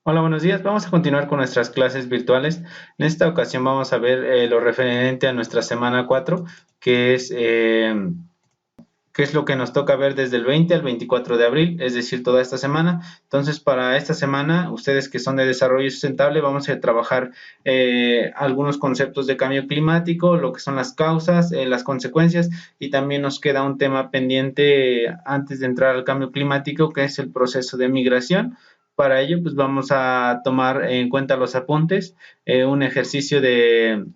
Hola, buenos días. Vamos a continuar con nuestras clases virtuales. En esta ocasión vamos a ver lo referente a nuestra semana 4, que es, qué es lo que nos toca ver desde el 20 al 24 de abril, es decir, toda esta semana. Entonces, para esta semana, ustedes que son de desarrollo sustentable, vamos a trabajar algunos conceptos de cambio climático, lo que son las causas, las consecuencias, y también nos queda un tema pendiente antes de entrar al cambio climático, que es el proceso de migración. Para ello, pues vamos a tomar en cuenta los apuntes, un ejercicio de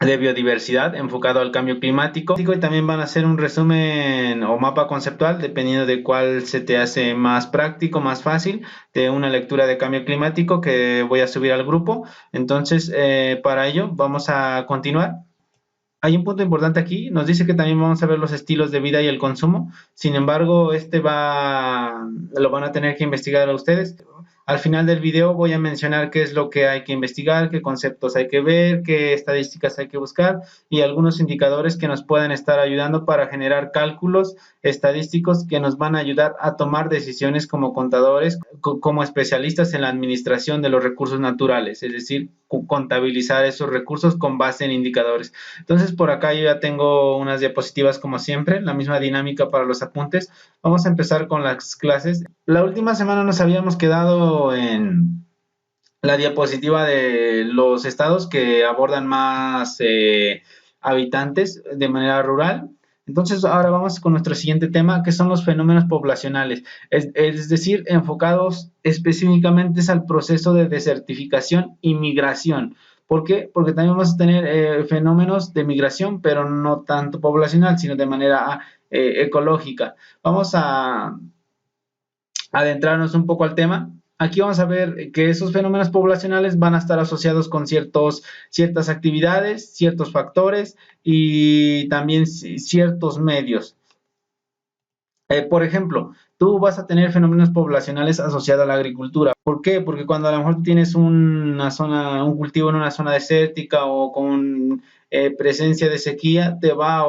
biodiversidad enfocado al cambio climático y también van a hacer un resumen o mapa conceptual dependiendo de cuál se te hace más práctico, más fácil, de una lectura de cambio climático que voy a subir al grupo. Entonces, para ello vamos a continuar. Hay un punto importante aquí, nos dice que también vamos a ver los estilos de vida y el consumo. Sin embargo, lo van a tener que investigar a ustedes. Al final del video voy a mencionar qué es lo que hay que investigar, qué conceptos hay que ver, qué estadísticas hay que buscar y algunos indicadores que nos pueden estar ayudando para generar cálculos estadísticos que nos van a ayudar a tomar decisiones como contadores, como especialistas en la administración de los recursos naturales, es decir, contabilizar esos recursos con base en indicadores. Entonces, por acá yo ya tengo unas diapositivas como siempre, la misma dinámica para los apuntes. Vamos a empezar con las clases. La última semana nos habíamos quedado en la diapositiva de los estados que abordan más habitantes de manera rural. Entonces, ahora vamos con nuestro siguiente tema, que son los fenómenos poblacionales, es decir, enfocados específicamente al proceso de desertificación y migración. ¿Por qué? Porque también vamos a tener fenómenos de migración, pero no tanto poblacional, sino de manera ecológica. Vamos a adentrarnos un poco al tema. Aquí vamos a ver que esos fenómenos poblacionales van a estar asociados con ciertas actividades, ciertos factores y también ciertos medios. Por ejemplo, tú vas a tener fenómenos poblacionales asociados a la agricultura. ¿Por qué? Porque cuando a lo mejor tienes una zona, un cultivo en una zona desértica o con presencia de sequía, te va a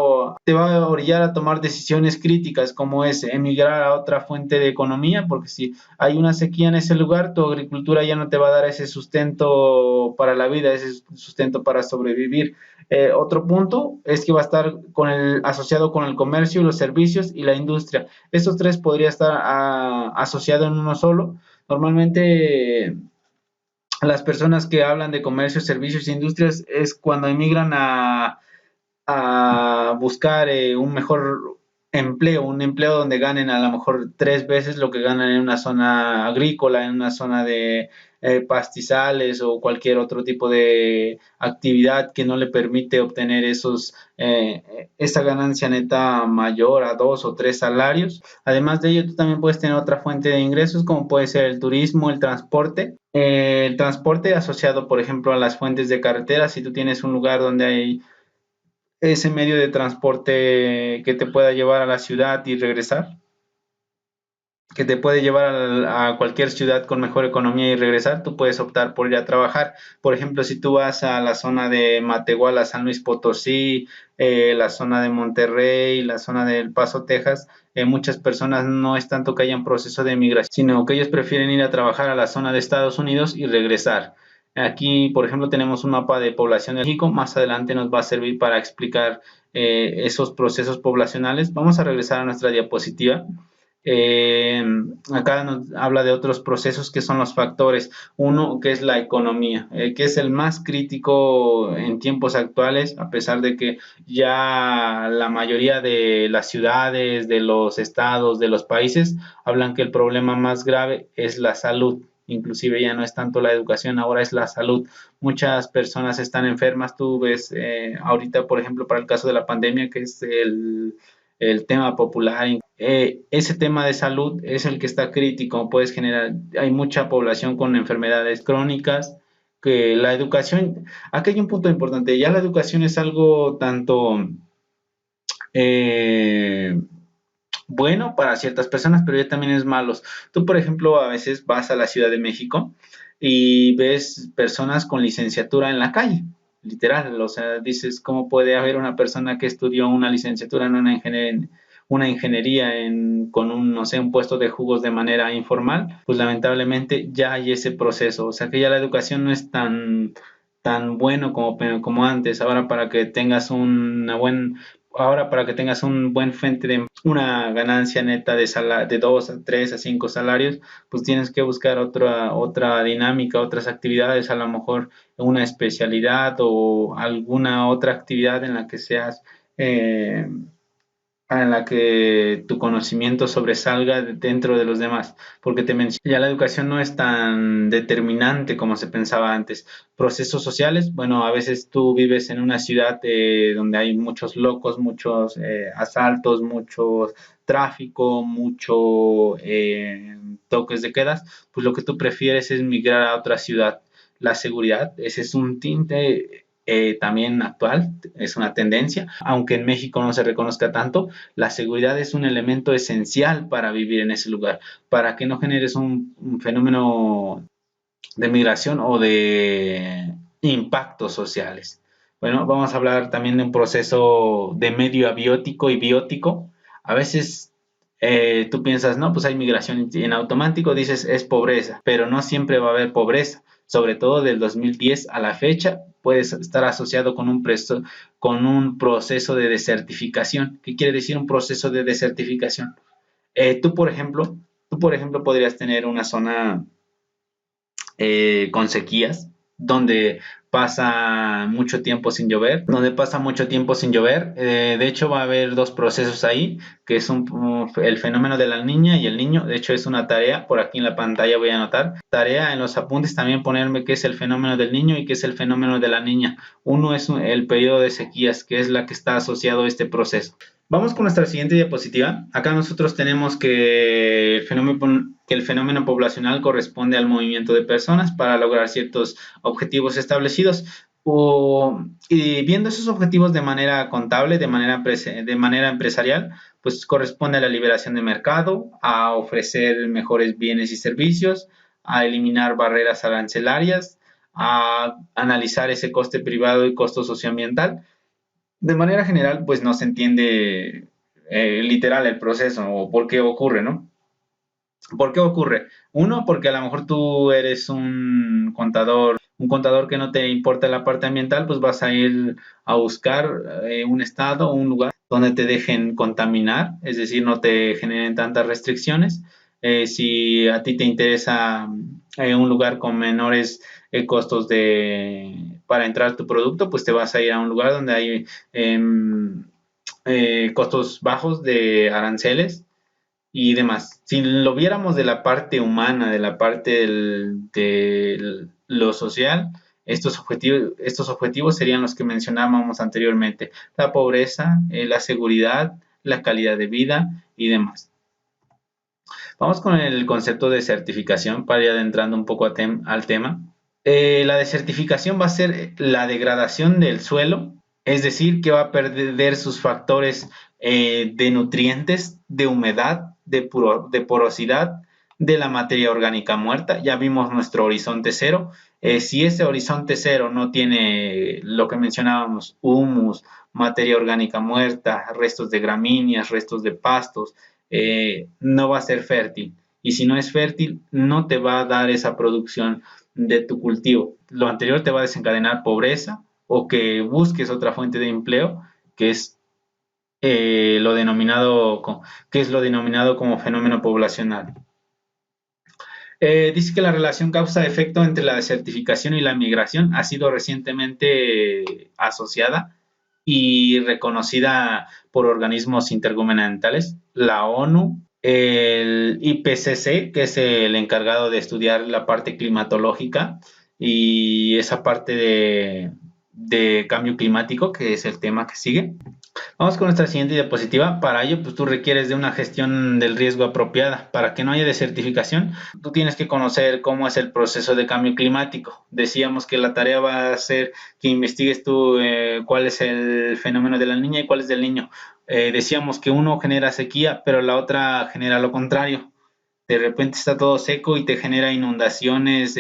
orillar a tomar decisiones críticas como es emigrar a otra fuente de economía, porque si hay una sequía en ese lugar, tu agricultura ya no te va a dar ese sustento para la vida, ese sustento para sobrevivir. Otro punto es que va a estar asociado con el comercio, los servicios y la industria. Estos tres podría estar asociados en uno solo. Normalmente las personas que hablan de comercio, servicios e industrias es cuando emigran a buscar un mejor empleo, un empleo donde ganen a lo mejor tres veces lo que ganan en una zona agrícola, en una zona de pastizales o cualquier otro tipo de actividad que no le permite obtener esa ganancia neta mayor a dos o tres salarios. Además de ello, tú también puedes tener otra fuente de ingresos como puede ser el turismo, el transporte. El transporte asociado, por ejemplo, a las fuentes de carretera, si tú tienes un lugar donde hay ese medio de transporte que te pueda llevar a la ciudad y regresar, que te puede llevar a cualquier ciudad con mejor economía y regresar, tú puedes optar por ir a trabajar. Por ejemplo, si tú vas a la zona de Matehuala, San Luis Potosí, la zona de Monterrey, la zona del Paso, Texas, muchas personas no es tanto que hayan proceso de migración, sino que ellos prefieren ir a trabajar a la zona de Estados Unidos y regresar. Aquí, por ejemplo, tenemos un mapa de población de México. Más adelante nos va a servir para explicar esos procesos poblacionales. Vamos a regresar a nuestra diapositiva. Eh, Acá nos habla de otros procesos que son los factores. Uno, que es la economía, que es el más crítico en tiempos actuales, a pesar de que ya la mayoría de las ciudades, de los estados, de los países, hablan que el problema más grave es la salud. Inclusive ya no es tanto la educación, ahora es la salud. Muchas personas están enfermas. Tú ves ahorita, por ejemplo, para el caso de la pandemia, que es el tema popular. Ese tema de salud es el que está crítico, puedes generar, hay mucha población con enfermedades crónicas, que la educación, aquí hay un punto importante, ya la educación es algo tanto eh, bueno para ciertas personas, pero ya también es malo. Tú, por ejemplo, a veces vas a la Ciudad de México y ves personas con licenciatura en la calle, literal, o sea, dices, ¿cómo puede haber una persona que estudió una licenciatura en una ingeniería con un, no sé, un puesto de jugos de manera informal, pues lamentablemente ya hay ese proceso. O sea que ya la educación no es tan bueno como antes. Ahora para que tengas un buen fuente de una ganancia neta de 2 a 3 a 5 salarios, pues tienes que buscar otra dinámica, otras actividades, a lo mejor una especialidad o alguna otra actividad eh, en la que tu conocimiento sobresalga dentro de los demás, porque te menciono, ya la educación no es tan determinante como se pensaba antes. Procesos sociales, bueno, a veces tú vives en una ciudad donde hay muchos locos, muchos asaltos, mucho tráfico, mucho toques de quedas, pues lo que tú prefieres es migrar a otra ciudad. La seguridad, ese es un tinte también actual, es una tendencia, aunque en México no se reconozca tanto, la seguridad es un elemento esencial para vivir en ese lugar, para que no generes un fenómeno de migración o de impactos sociales. Bueno, vamos a hablar también de un proceso de medio abiótico y biótico. A veces tú piensas, no, pues hay migración en automático, dices es pobreza, pero no siempre va a haber pobreza. Sobre todo del 2010 a la fecha, puedes estar asociado con un proceso de desertificación. ¿Qué quiere decir un proceso de desertificación? Eh, tú, por ejemplo, tú, por ejemplo, podrías tener una zona con sequías, donde pasa mucho tiempo sin llover, de hecho, va a haber dos procesos ahí, que es el fenómeno de la niña y el niño. De hecho, es una tarea, por aquí en la pantalla voy a anotar. Tarea en los apuntes también ponerme qué es el fenómeno del niño y qué es el fenómeno de la niña. Uno es el periodo de sequías, que es la que está asociado a este proceso. Vamos con nuestra siguiente diapositiva. Acá nosotros tenemos que el fenómeno poblacional corresponde al movimiento de personas para lograr ciertos objetivos establecidos. Y viendo esos objetivos de manera contable, de manera empresarial, pues corresponde a la liberación de mercado, a ofrecer mejores bienes y servicios, a eliminar barreras arancelarias, a analizar ese coste privado y costo socioambiental. De manera general, pues no se entiende literal el proceso o por qué ocurre, ¿no? ¿Por qué ocurre? Uno, porque a lo mejor tú eres un contador que no te importa la parte ambiental, pues vas a ir a buscar un estado o un lugar donde te dejen contaminar, es decir, no te generen tantas restricciones. Si a ti te interesa un lugar con menores costos para entrar tu producto, pues te vas a ir a un lugar donde hay costos bajos de aranceles y demás. Si lo viéramos de la parte humana, de la parte de lo social, estos objetivos serían los que mencionábamos anteriormente: la pobreza, la seguridad, la calidad de vida y demás. Vamos con el concepto de certificación para ir adentrando un poco al tema. La desertificación va a ser la degradación del suelo, es decir, que va a perder sus factores de nutrientes, de humedad, de porosidad, de la materia orgánica muerta. Ya vimos nuestro horizonte cero. Si ese horizonte cero no tiene lo que mencionábamos, humus, materia orgánica muerta, restos de gramíneas, restos de pastos, no va a ser fértil. Y si no es fértil, no te va a dar esa producción de tu cultivo. Lo anterior te va a desencadenar pobreza o que busques otra fuente de empleo, que es lo denominado como fenómeno poblacional. Dice que la relación causa-efecto entre la desertificación y la migración ha sido recientemente asociada y reconocida por organismos intergubernamentales, la ONU, el IPCC, que es el encargado de estudiar la parte climatológica y esa parte de cambio climático, que es el tema que sigue. Vamos con nuestra siguiente diapositiva. Para ello, pues tú requieres de una gestión del riesgo apropiada. Para que no haya desertificación, tú tienes que conocer cómo es el proceso de cambio climático. Decíamos que la tarea va a ser que investigues tú cuál es el fenómeno de la niña y cuál es del niño. Decíamos que uno genera sequía, pero la otra genera lo contrario. De repente está todo seco y te genera inundaciones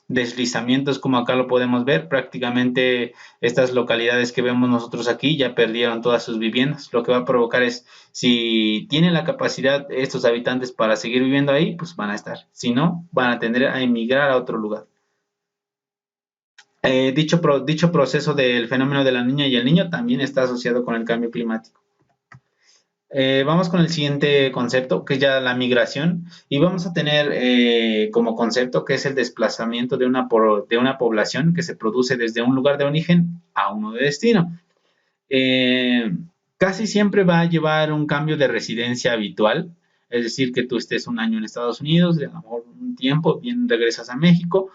deslizamientos como acá lo podemos ver. Prácticamente estas localidades que vemos nosotros aquí ya perdieron todas sus viviendas. Lo que va a provocar es, si tienen la capacidad estos habitantes para seguir viviendo ahí, pues van a estar. Si no, van a tender a emigrar a otro lugar. Dicho proceso del fenómeno de la niña y el niño también está asociado con el cambio climático. Vamos con el siguiente concepto, que es ya la migración, y vamos a tener como concepto que es el desplazamiento de una población que se produce desde un lugar de origen a uno de destino. Eh, Casi siempre va a llevar un cambio de residencia habitual, es decir, que tú estés un año en Estados Unidos, de a lo mejor un tiempo, bien regresas a México,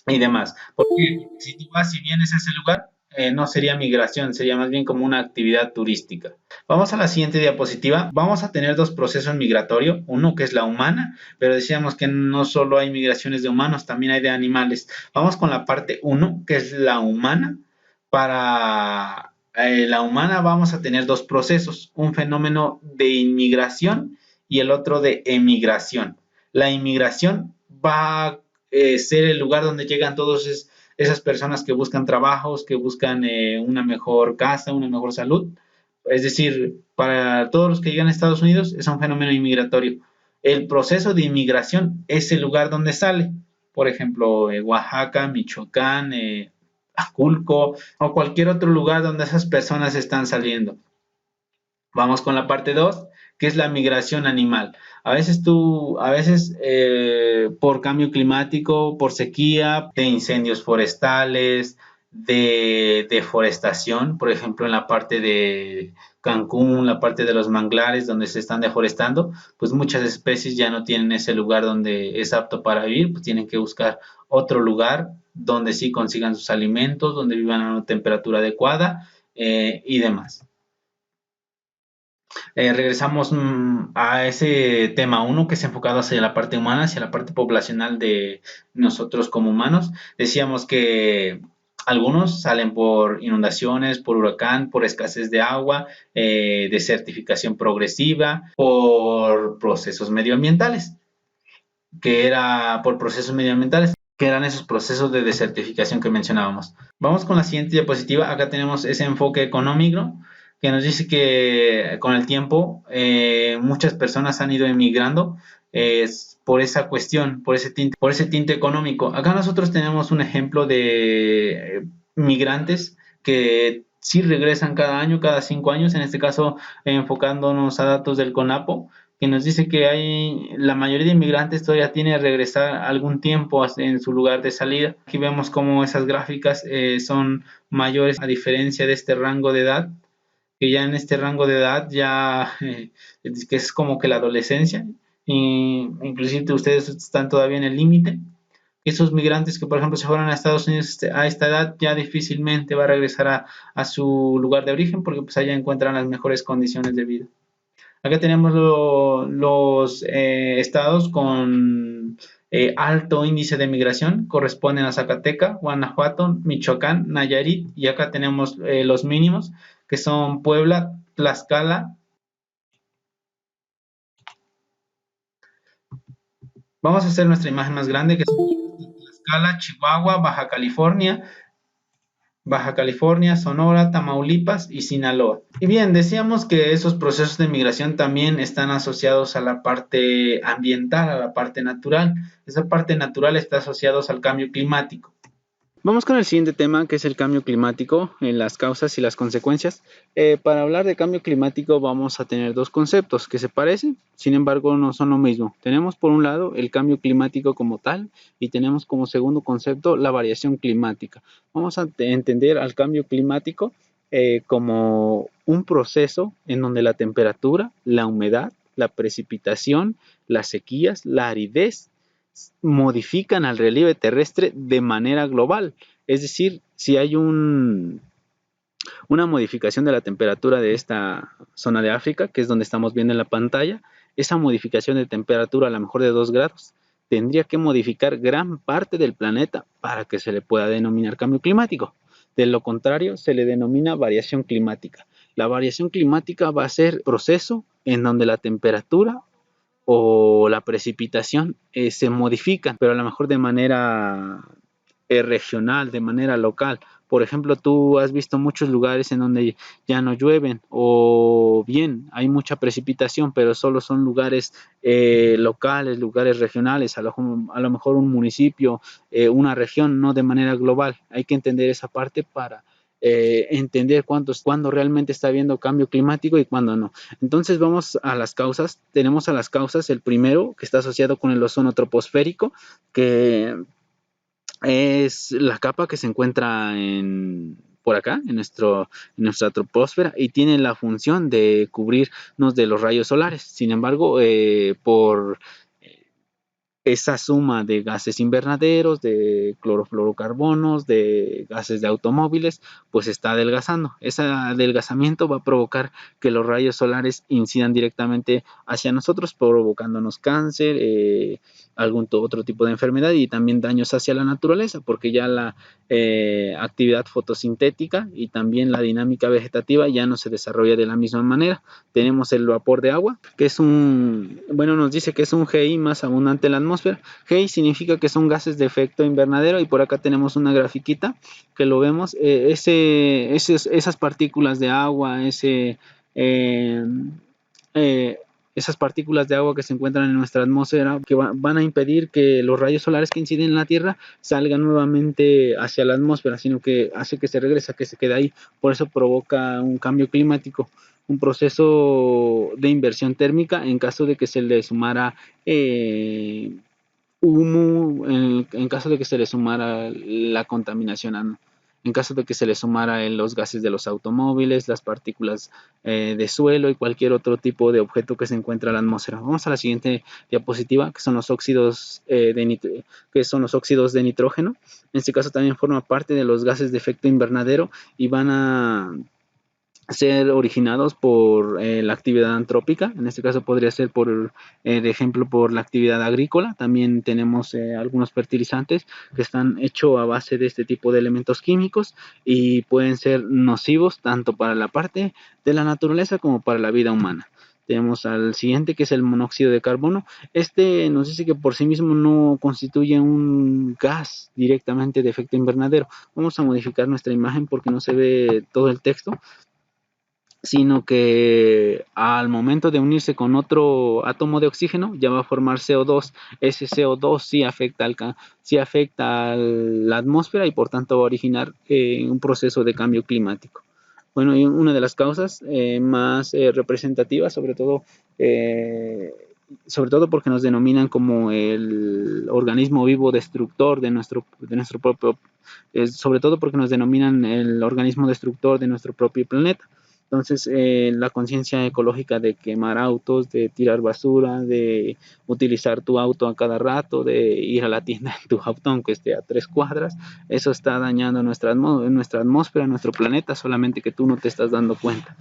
y demás. Porque si tú vas y vienes a ese lugar, no sería migración, sería más bien como una actividad turística. Vamos a la siguiente diapositiva. Vamos a tener dos procesos migratorios, uno que es la humana, pero decíamos que no solo hay migraciones de humanos, también hay de animales. Vamos con la parte uno, que es la humana. Para la humana vamos a tener dos procesos, un fenómeno de inmigración y el otro de emigración. La inmigración va a ser el lugar donde llegan todas esas personas que buscan trabajos, que buscan una mejor casa, una mejor salud. Es decir, para todos los que llegan a Estados Unidos es un fenómeno inmigratorio. El proceso de inmigración es el lugar donde sale. Por ejemplo, Oaxaca, Michoacán, Aculco o cualquier otro lugar donde esas personas están saliendo. Vamos con la parte 2, que es la migración animal. A veces por cambio climático, por sequía, de incendios forestales, de deforestación, por ejemplo en la parte de Cancún, la parte de los manglares donde se están deforestando, pues muchas especies ya no tienen ese lugar donde es apto para vivir, pues tienen que buscar otro lugar donde sí consigan sus alimentos, donde vivan a una temperatura adecuada y demás. Regresamos a ese tema uno que es enfocado hacia la parte humana, hacia la parte poblacional de nosotros como humanos. Decíamos que algunos salen por inundaciones, por huracán, por escasez de agua, desertificación progresiva, por procesos medioambientales, que eran esos procesos de desertificación que mencionábamos. Vamos con la siguiente diapositiva. Acá tenemos ese enfoque económico que nos dice que con el tiempo muchas personas han ido emigrando por esa cuestión, por ese tinte económico. Acá nosotros tenemos un ejemplo de migrantes que sí regresan cada año, cada 5 años, en este caso enfocándonos a datos del CONAPO, que nos dice que la mayoría de inmigrantes todavía tiene que regresar algún tiempo en su lugar de salida. Aquí vemos cómo esas gráficas son mayores a diferencia de este rango de edad, que ya en este rango de edad ya que es como que la adolescencia, y inclusive ustedes están todavía en el límite. Esos migrantes que, por ejemplo, se fueron a Estados Unidos a esta edad ya difícilmente va a regresar a su lugar de origen porque pues allá encuentran las mejores condiciones de vida. Acá tenemos los estados con alto índice de migración, corresponden a Zacatecas, Guanajuato, Michoacán, Nayarit, y acá tenemos los mínimos, que son Puebla, Tlaxcala. Vamos a hacer nuestra imagen más grande, que es Tlaxcala, Chihuahua, Baja California, Sonora, Tamaulipas y Sinaloa. Y bien, decíamos que esos procesos de migración también están asociados a la parte ambiental, a la parte natural. Esa parte natural está asociada al cambio climático. Vamos con el siguiente tema, que es el cambio climático, las causas y las consecuencias. Para hablar de cambio climático vamos a tener dos conceptos que se parecen, sin embargo no son lo mismo. Tenemos por un lado el cambio climático como tal y tenemos como segundo concepto la variación climática. Vamos a entender al cambio climático como un proceso en donde la temperatura, la humedad, la precipitación, las sequías, la aridez modifican al relieve terrestre de manera global. Es decir, si hay una modificación de la temperatura de esta zona de África, que es donde estamos viendo en la pantalla, esa modificación de temperatura a lo mejor de 2 grados tendría que modificar gran parte del planeta para que se le pueda denominar cambio climático. De lo contrario, se le denomina variación climática. La variación climática va a ser proceso en donde la temperatura o la precipitación se modifican, pero a lo mejor de manera regional, de manera local. Por ejemplo, tú has visto muchos lugares en donde ya no llueven o bien hay mucha precipitación, pero solo son lugares locales, lugares regionales, a lo mejor un municipio, una región, no de manera global. Hay que entender esa parte para entender cuándo realmente está habiendo cambio climático y cuándo no. Entonces vamos a las causas. Tenemos a las causas, el primero que está asociado con el ozono troposférico, que es la capa que se encuentra por acá, en nuestra troposfera, y tiene la función de cubrirnos de los rayos solares. Sin embargo, por esa suma de gases invernaderos, de clorofluorocarbonos, de gases de automóviles, pues está adelgazando. Ese adelgazamiento va a provocar que los rayos solares incidan directamente hacia nosotros, provocándonos cáncer, algún otro tipo de enfermedad y también daños hacia la naturaleza, porque ya la actividad fotosintética y también la dinámica vegetativa ya no se desarrolla de la misma manera. Tenemos el vapor de agua, que es nos dice que es un GI más abundante en la atmósfera. GI significa que son gases de efecto invernadero, y por acá tenemos una grafiquita que lo vemos. Esas partículas de agua, eh, eh, esas partículas de agua que se encuentran en nuestra atmósfera, que van a impedir que los rayos solares que inciden en la Tierra salgan nuevamente hacia la atmósfera, sino que hace que se regrese, que se quede ahí. Por eso provoca un cambio climático, un proceso de inversión térmica en caso de que se le sumara humo, en caso de que se le sumara la contaminación, en caso de que se le sumara los gases de los automóviles, las partículas de suelo y cualquier otro tipo de objeto que se encuentra en la atmósfera. Vamos a la siguiente diapositiva, que son los óxidos de nitrógeno. En este caso también forma parte de los gases de efecto invernadero y van a ser originados por la actividad antrópica. En este caso podría ser de ejemplo, por la actividad agrícola. También tenemos algunos fertilizantes que están hechos a base de este tipo de elementos químicos y pueden ser nocivos tanto para la parte de la naturaleza como para la vida humana. Tenemos al siguiente, que es el monóxido de carbono. Este nos dice que por sí mismo no constituye un gas directamente de efecto invernadero. Vamos a modificar nuestra imagen porque no se ve todo el texto, sino que al momento de unirse con otro átomo de oxígeno ya va a formar CO2. Ese CO2 sí afecta a la atmósfera y por tanto va a originar un proceso de cambio climático. Bueno, y una de las causas más representativas, sobre todo porque nos denominan como el organismo vivo destructor de nuestro propio, sobre todo porque nos denominan el organismo destructor de nuestro propio planeta. Entonces, la conciencia ecológica de quemar autos, de tirar basura, de utilizar tu auto a cada rato, de ir a la tienda en tu auto aunque esté a 3 cuadras, eso está dañando nuestra atmósfera, nuestro planeta, solamente que tú no te estás dando cuenta.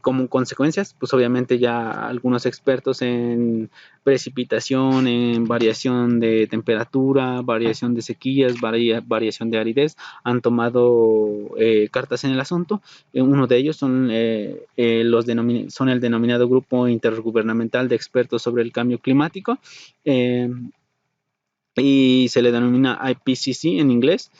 Como consecuencias, pues obviamente ya algunos expertos en precipitación, en variación de temperatura, variación de sequías, variación de aridez, han tomado cartas en el asunto. Uno de ellos son el denominado Grupo Intergubernamental de Expertos sobre el Cambio Climático, y se le denomina IPCC en inglés,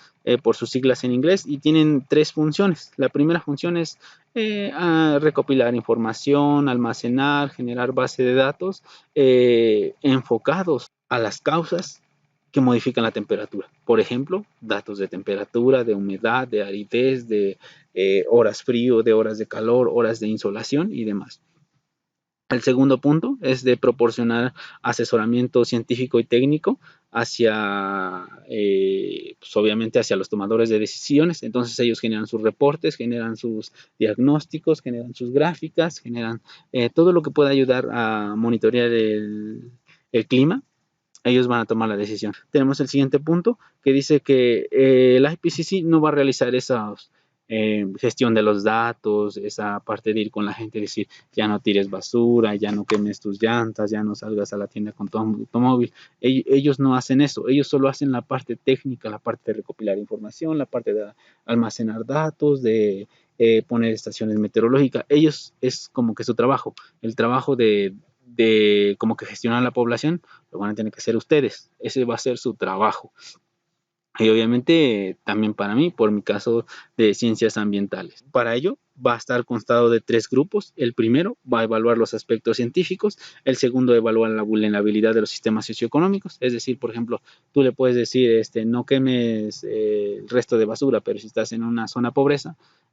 por sus siglas en inglés, y tienen 3 funciones. La primera función es recopilar información, almacenar, generar base de datos enfocados a las causas que modifican la temperatura. Por ejemplo, datos de temperatura, de humedad, de aridez, de horas frío, de horas de calor, horas de insolación y demás. El segundo punto es de proporcionar asesoramiento científico y técnico pues obviamente hacia los tomadores de decisiones. Entonces ellos generan sus reportes, generan sus diagnósticos, generan sus gráficas, generan todo lo que pueda ayudar a monitorear el clima. Ellos van a tomar la decisión. Tenemos el siguiente punto que dice que el IPCC no va a realizar gestión de los datos, esa parte de ir con la gente y decir, ya no tires basura, ya no quemes tus llantas, ya no salgas a la tienda con tu automóvil. Ellos no hacen eso, ellos solo hacen la parte técnica, la parte de recopilar información, la parte de almacenar datos, de poner estaciones meteorológicas. Ellos es como que su trabajo, el trabajo de como que gestionar la población, lo van a tener que hacer ustedes. Ese va a ser su trabajo. Y obviamente también para mí, por mi caso de ciencias ambientales. Para ello va a estar constado de 3 grupos. El primero va a evaluar los aspectos científicos, el segundo evalúa la vulnerabilidad de los sistemas socioeconómicos, es decir, por ejemplo, tú le puedes decir, no quemes el resto de basura, pero si estás en una zona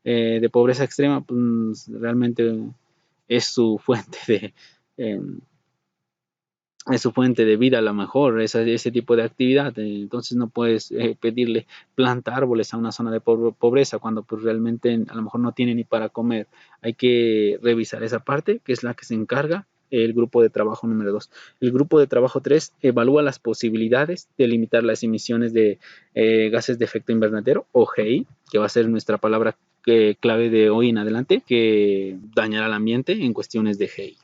de pobreza extrema, pues realmente es su fuente eh, es su fuente de vida a lo mejor, ese tipo de actividad. Entonces no puedes pedirle planta árboles a una zona de pobreza cuando pues realmente a lo mejor no tiene ni para comer. Hay que revisar esa parte, que es la que se encarga el grupo de trabajo número 2. El grupo de trabajo 3 evalúa las posibilidades de limitar las emisiones de gases de efecto invernadero o GI, que va a ser nuestra palabra clave de hoy en adelante, que dañará al ambiente en cuestiones de GI.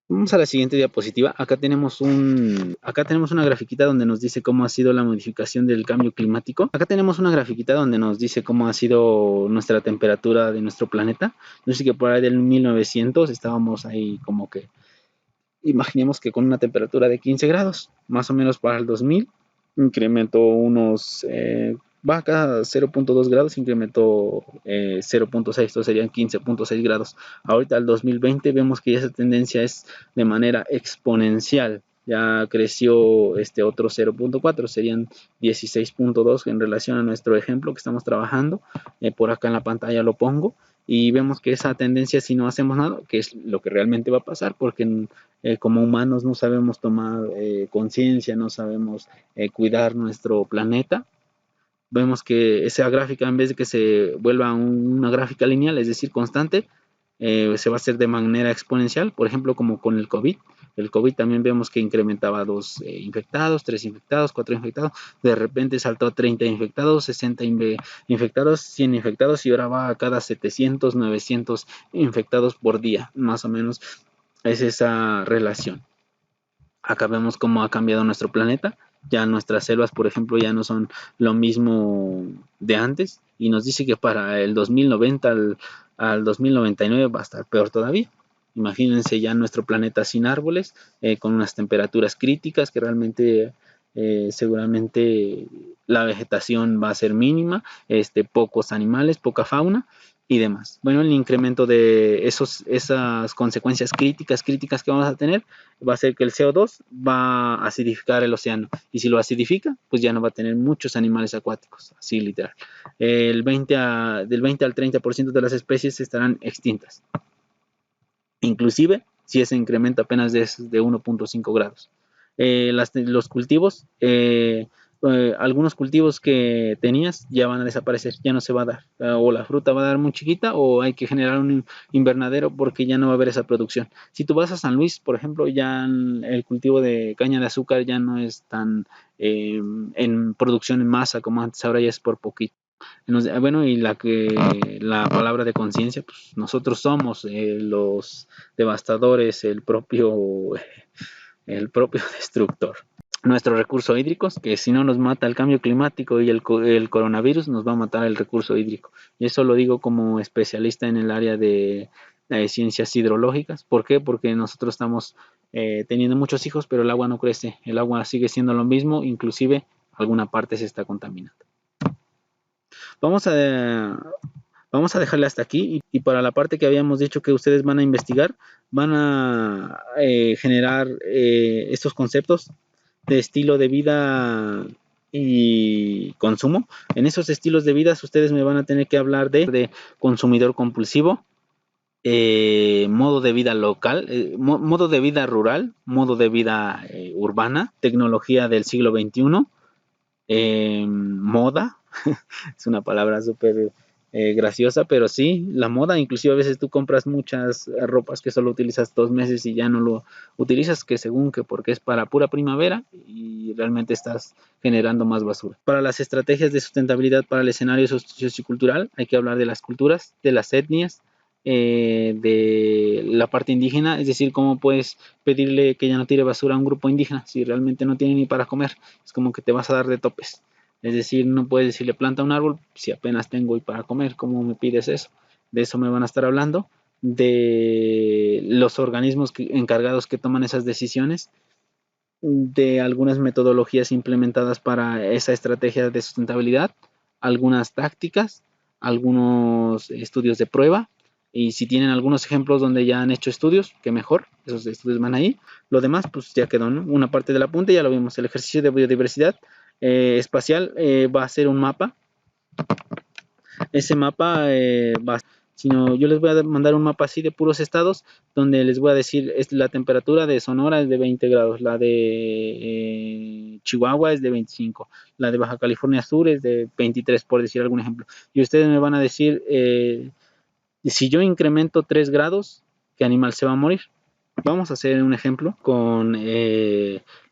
Vamos a la siguiente diapositiva. Acá tenemos una grafiquita donde nos dice cómo ha sido la modificación del cambio climático. Acá tenemos una grafiquita donde nos dice cómo ha sido nuestra temperatura de nuestro planeta. Yo sé que por ahí del 1900 estábamos ahí como que, imaginemos que con una temperatura de 15 grados, más o menos para el 2000, incrementó va acá 0.2 grados, incrementó 0.6, entonces serían 15.6 grados. Ahorita al 2020 vemos que esa tendencia es de manera exponencial. Ya creció otro 0.4, serían 16.2 en relación a nuestro ejemplo que estamos trabajando. Por acá en la pantalla lo pongo. Y vemos que esa tendencia, si no hacemos nada, que es lo que realmente va a pasar, porque como humanos no sabemos tomar conciencia, no sabemos cuidar nuestro planeta, vemos que esa gráfica, en vez de que se vuelva una gráfica lineal, es decir, constante, se va a hacer de manera exponencial, por ejemplo, como con el COVID. El COVID también vemos que incrementaba 2 infectados, 3 infectados, 4 infectados, de repente saltó a 30 infectados, 60 infectados, 100 infectados y ahora va a cada 700, 900 infectados por día, más o menos es esa relación. Acá vemos cómo ha cambiado nuestro planeta. Ya nuestras selvas, por ejemplo, ya no son lo mismo de antes. Y nos dice que para el 2090 al 2099 va a estar peor todavía. Imagínense ya nuestro planeta sin árboles, con unas temperaturas críticas que realmente seguramente la vegetación va a ser mínima, pocos animales, poca fauna y demás. Bueno, el incremento de esas consecuencias críticas que vamos a tener va a hacer que el CO2 va a acidificar el océano, y si lo acidifica, pues ya no va a tener muchos animales acuáticos, así literal. Del 20 al 30% de las especies estarán extintas, inclusive si ese incremento apenas de 1.5 grados. Los cultivos, algunos cultivos que tenías ya van a desaparecer, ya no se va a dar, o la fruta va a dar muy chiquita o hay que generar un invernadero porque ya no va a haber esa producción. Si tú vas a San Luis, por ejemplo, ya el cultivo de caña de azúcar ya no es tan en producción en masa como antes, ahora ya es por poquito. Bueno, y la palabra de conciencia, pues nosotros somos los devastadores, el propio destructor. Nuestros recursos hídricos, que si no nos mata el cambio climático y el coronavirus, nos va a matar el recurso hídrico. Y eso lo digo como especialista en el área de ciencias hidrológicas. ¿Por qué? Porque nosotros estamos teniendo muchos hijos, pero el agua no crece. El agua sigue siendo lo mismo, inclusive alguna parte se está contaminando. Vamos a dejarle hasta aquí, y para la parte que habíamos dicho que ustedes van a investigar, van a generar estos conceptos de estilo de vida y consumo. En esos estilos de vida ustedes me van a tener que hablar de consumidor compulsivo, modo de vida local, modo de vida rural, modo de vida urbana, tecnología del siglo XXI, moda. Es una palabra súper graciosa, pero sí, la moda. Inclusive a veces tú compras muchas ropas que solo utilizas 2 meses y ya no lo utilizas, que según que porque es para pura primavera, y realmente estás generando más basura. Para las estrategias de sustentabilidad para el escenario sociocultural hay que hablar de las culturas, de las etnias, de la parte indígena, es decir, cómo puedes pedirle que ya no tire basura a un grupo indígena si realmente no tiene ni para comer. Es como que te vas a dar de topes. Es decir, no puedes decirle planta un árbol si apenas tengo hoy para comer. ¿Cómo me pides eso? De eso me van a estar hablando, de los organismos encargados que toman esas decisiones, de algunas metodologías implementadas para esa estrategia de sustentabilidad, algunas tácticas, algunos estudios de prueba, y si tienen algunos ejemplos donde ya han hecho estudios, que mejor, esos estudios van ahí. Lo demás pues ya quedó, ¿no? Una parte del apunte ya lo vimos. El ejercicio de biodiversidad espacial va a ser un mapa. Ese mapa va, sino yo les voy a mandar un mapa así de puros estados, donde les voy a decir la temperatura de Sonora es de 20 grados, la de Chihuahua es de 25, la de Baja California Sur es de 23, por decir algún ejemplo. Y ustedes me van a decir, si yo incremento 3 grados, ¿qué animal se va a morir? Vamos a hacer un ejemplo con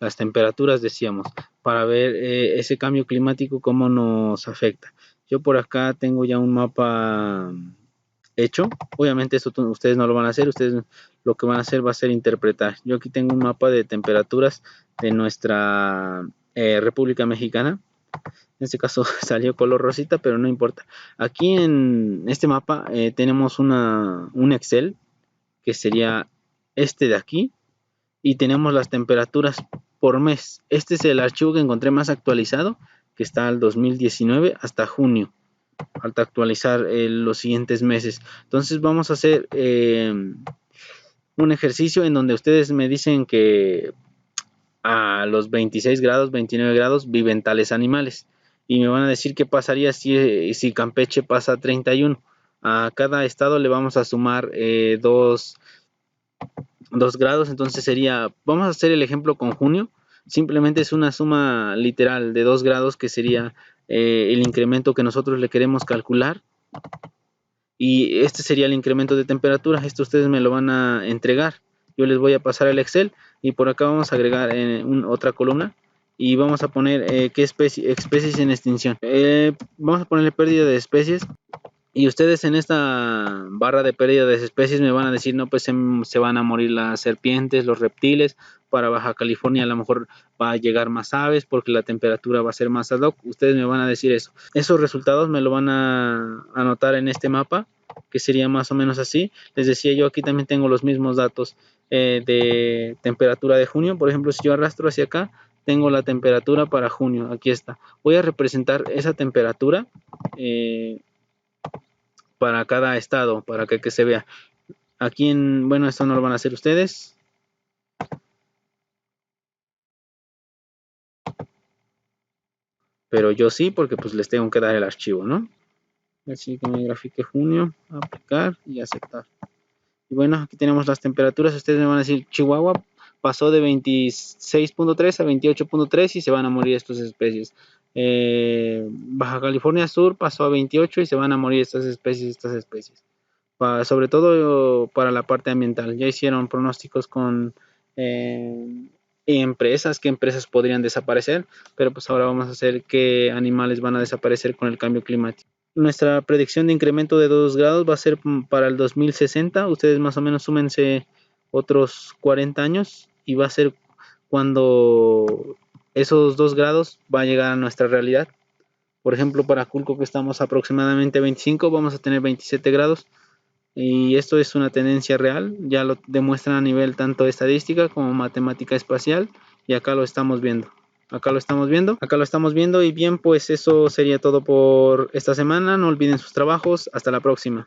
las temperaturas, decíamos, para ver ese cambio climático, cómo nos afecta. Yo por acá tengo ya un mapa hecho. Obviamente esto ustedes no lo van a hacer, ustedes lo que van a hacer va a ser interpretar. Yo aquí tengo un mapa de temperaturas de nuestra República Mexicana. En este caso salió color rosita, pero no importa. Aquí en este mapa tenemos un Excel, que sería este de aquí, y tenemos las temperaturas por mes. Este es el archivo que encontré más actualizado, que está al 2019 hasta junio. Falta actualizar los siguientes meses. Entonces vamos a hacer un ejercicio en donde ustedes me dicen que a los 26 grados, 29 grados viven tales animales. Y me van a decir qué pasaría si Campeche pasa a 31. A cada estado le vamos a sumar 2 grados, entonces sería, vamos a hacer el ejemplo con junio, simplemente es una suma literal de 2 grados, que sería el incremento que nosotros le queremos calcular, y este sería el incremento de temperatura. Esto ustedes me lo van a entregar, yo les voy a pasar el Excel, y por acá vamos a agregar otra columna, y vamos a poner qué especies en extinción. Vamos a ponerle pérdida de especies. Y ustedes en esta barra de pérdida de especies me van a decir, no, pues se van a morir las serpientes, los reptiles. Para Baja California a lo mejor va a llegar más aves porque la temperatura va a ser más ad hoc. Ustedes me van a decir eso. Esos resultados me lo van a anotar en este mapa, que sería más o menos así. Les decía, yo aquí también tengo los mismos datos de temperatura de junio. Por ejemplo, si yo arrastro hacia acá, tengo la temperatura para junio. Aquí está. Voy a representar esa temperatura para cada estado, para que se vea. Aquí bueno, esto no lo van a hacer ustedes. Pero yo sí, porque pues les tengo que dar el archivo, ¿no? Así que me grafique junio, aplicar y aceptar. Y bueno, aquí tenemos las temperaturas. Ustedes me van a decir, Chihuahua pasó de 26.3 a 28.3 y se van a morir estas especies. Baja California Sur pasó a 28 y se van a morir estas especies. Sobre todo para la parte ambiental. Ya hicieron pronósticos con empresas, qué empresas podrían desaparecer, pero pues ahora vamos a hacer qué animales van a desaparecer con el cambio climático. Nuestra predicción de incremento de 2 grados va a ser para el 2060. Ustedes más o menos súmense otros 40 años y va a ser cuando esos 2 grados va a llegar a nuestra realidad. Por ejemplo, para Culco, que estamos aproximadamente 25, vamos a tener 27 grados. Y esto es una tendencia real, ya lo demuestran a nivel tanto estadística como matemática espacial, y acá lo estamos viendo. Acá lo estamos viendo. Y bien, pues eso sería todo por esta semana. No olviden sus trabajos. Hasta la próxima.